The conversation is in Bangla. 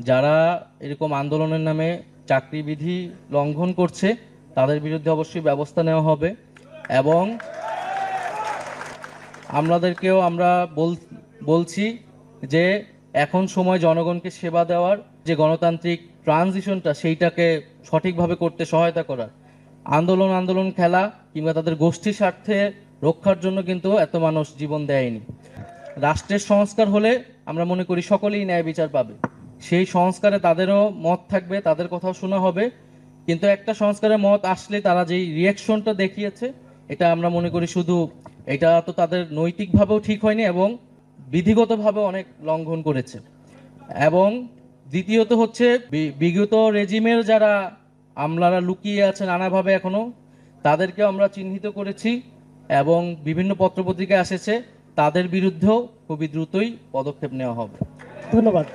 যারা এরকম আন্দোলনের নামে চাকরি বিধি লঙ্ঘন করছে তাদের বিরুদ্ধে অবশ্যই ব্যবস্থা নেওয়া হবে। এবং আমরা বলছি যে এখন সময় জনগণকে সেবা দেওয়ার, যে গণতান্ত্রিক ট্রানজিশনটা সেইটাকে সঠিকভাবে করতে সহায়তা করার। আন্দোলন খেলা কিংবা তাদের গোষ্ঠী স্বার্থে রক্ষার জন্য কিন্তু এত মানুষ জীবন দেয়নি। রাষ্ট্রের সংস্কার হলে আমরা মনে করি সকলেই ন্যায় বিচার পাবে। সেই সংস্কারে তাদেরও মত থাকবে, তাদের কথাও শোনা হবে। কিন্তু একটা সংস্কারের মত আসলে তারা যেই রিয়াকশনটা দেখিয়েছে, এটা আমরা মনে করি শুধু এটা তো তাদের নৈতিকভাবেও ঠিক হয়নি এবং বিধিগতভাবে অনেক লঙ্ঘন করেছে। এবং দ্বিতীয়ত হচ্ছে বিগত রেজিমের যারা আমলারা লুকিয়ে আছে নানাভাবে এখনো, তাদেরকেও আমরা চিহ্নিত করেছি এবং বিভিন্ন পত্রপত্রিকায় এসেছে, তাদের বিরুদ্ধেও খুবই দ্রুতই পদক্ষেপ নেওয়া হবে। ধন্যবাদ।